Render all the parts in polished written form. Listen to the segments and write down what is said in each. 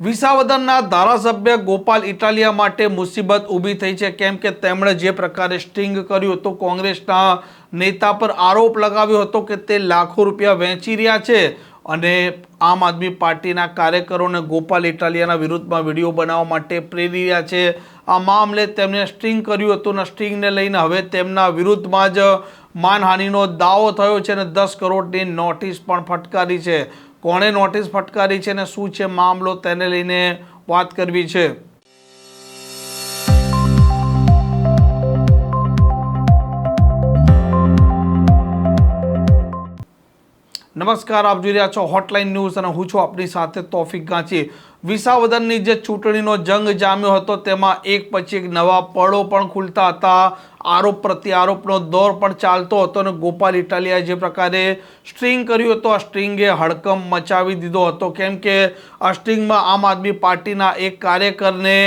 વિસાવદરના ધારાસભ્ય ગોપાલ ઇટાલિયા માટે મુસીબત ઊભી થઈ છે, કેમ કે તેમણે જે પ્રકારે સ્ટિંગ કર્યું હતું, કોંગ્રેસના નેતા પર આરોપ લગાવ્યો હતો કે તે લાખો રૂપિયા વહેંચી રહ્યા છે અને આમ આદમી પાર્ટીના કાર્યકરોને ગોપાલ ઇટાલિયાના વિરુદ્ધમાં વિડીયો બનાવવા માટે પ્રેરી રહ્યા છે। આ મામલે તેમને સ્ટિંગ કર્યું હતું અને સ્ટિંગને લઈને હવે તેમના વિરુદ્ધમાં જ માનહાનિનો દાવો થયો છે અને 10 કરોડની નોટિસ પણ ફટકારી છે। કોણે નોટિસ ફટકારી છે અને શું છે મામલો, તેને લઈને વાત કરવી છે। નમસ્કાર, આપ જોઈ રહ્યા છો હોટલાઇન ન્યૂઝ અને હું છું આપની સાથે તોફિક ગાંચી। વિસાવદરની જે ચૂંટણીનો જંગ જામ્યો હતો તેમાં એક પછી એક નવા પળો પણ ખુલતા હતા, આરોપ પ્રત્યારોપનો દોર પણ ચાલતો હતો અને ગોપાલ ઇટાલિયાએ જે પ્રકારે સ્ટ્રિંગ કર્યું હતું, આ સ્ટ્રિંગે હડકંપ મચાવી દીધો હતો, કેમ કે આ સ્ટ્રિંગમાં આમ આદમી પાર્ટીના એક કાર્યકરને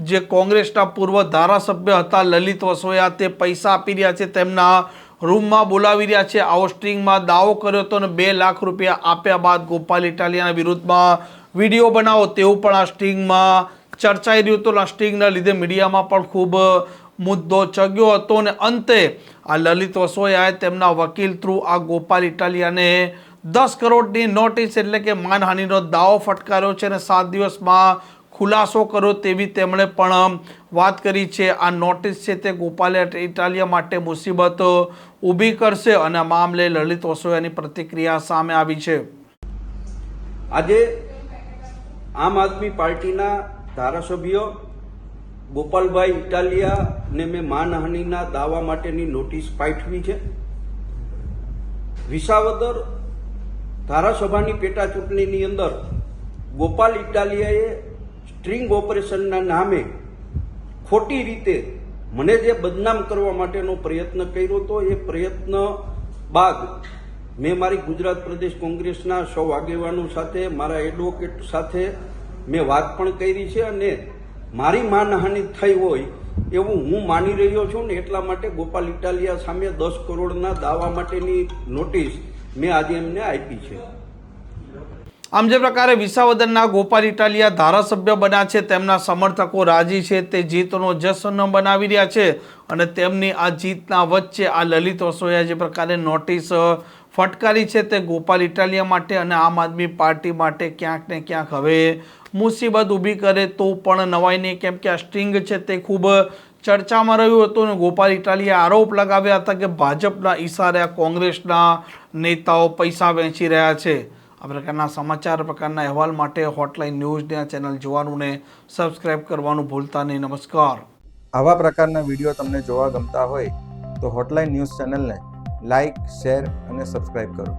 જે કોંગ્રેસના પૂર્વ ધારાસભ્ય હતા લલિત વસોયા, તે પૈસા આપી રહ્યા છે, તેમના રૂમમાં બોલાવી રહ્યા છે, આવો સ્ટ્રિંગમાં દાવો કર્યો હતો અને 2 લાખ રૂપિયા આપ્યા બાદ ગોપાલ ઇટાલિયાના વિરુદ્ધમાં વિડીયો બનાવો તેવું પણ આ સ્ટ્રિંગમાં ચર્ચાઈ રહ્યું હતું। આ સ્ટ્રિંગના લીધે મીડિયામાં પણ ખૂબ મુદ્દો ચગ્યો હતો અને અંતે આ લલિત વસોયાએ તેમના વકીલ થ્રુ આ ગોપાલ ઇટાલિયાને 10 કરોડની નોટિસ એટલે કે માનહાનિનો દાવો ફટકાર્યો છે અને 7 દિવસમાં ખુલાસો કર્યો તેવી તેમણે પણ વાત કરી છે। આ નોટિસ છે તે ગોપાલ ઇટાલિયા માટે મુસીબત ઊભી કરશે અને આ મામલે લલિત વસોયાની પ્રતિક્રિયા સામે આવી છે। આજે આમ આદમી પાર્ટીના ધારાસભ્ય ગોપાલભાઈ ઇટાલિયાને મેં માનહાનિના દાવા માટેની નોટિસ પાઠવી છે। વિસાવદર ધારાસભાની પેટા ચૂંટણીની અંદર ગોપાલ ઇટાલિયાએ સ્ટ્રિંગ ઓપરેશનના નામે ખોટી રીતે મને જે બદનામ કરવા માટેનો પ્રયત્ન કર્યો હતો, એ પ્રયત્ન બાદ મેં મારી ગુજરાત પ્રદેશ કોંગ્રેસના સૌ આગેવાનો સાથે, મારા એડવોકેટ સાથે મેં વાત પણ કરી છે અને મારી માનહાનિ થઈ હોય એવું હું માની રહ્યો છું ને એટલા માટે ગોપાલ ઇટાલિયા સામે 10 કરોડના દાવા માટેની નોટિસ મેં આજે એમને આપી છે। આમ જે પ્રકારે વિસાવદરના ગોપાલ ઇટાલિયા ધારાસભ્ય બન્યા છે, તેમના સમર્થકો રાજી છે, તે જીતનો જશ્ન બનાવી રહ્યા છે અને તેમની આ જીતના વચ્ચે આ લલિત વસોયા જે પ્રકારે નોટિસ ફટકારી છે તે ગોપાલ ઇટાલિયા માટે અને આમ આદમી પાર્ટી માટે ક્યાંક ને ક્યાંક હવે મુસીબત ઊભી કરે તો પણ નવાઈ નહીં, કેમ કે આ સ્ટ્રિંગ છે તે ખૂબ ચર્ચામાં રહ્યું હતું અને ગોપાલ ઇટાલિયાએ આરોપ લગાવ્યા હતા કે ભાજપના ઈશારે કોંગ્રેસના નેતાઓ પૈસા વહેંચી રહ્યા છે। આ પ્રકારના સમાચાર, પ્રકારના અહેવાલ માટે હોટલાઇન ન્યૂઝની ચેનલ જોવાનું ને સબસ્ક્રાઇબ કરવાનું ભૂલતા નહીં। નમસ્કાર। આવા પ્રકારના વિડીયો તમને જોવા ગમતા હોય તો હોટલાઇન ન્યૂઝ ચેનલને લાઇક, શેર અને સબસ્ક્રાઇબ કરો।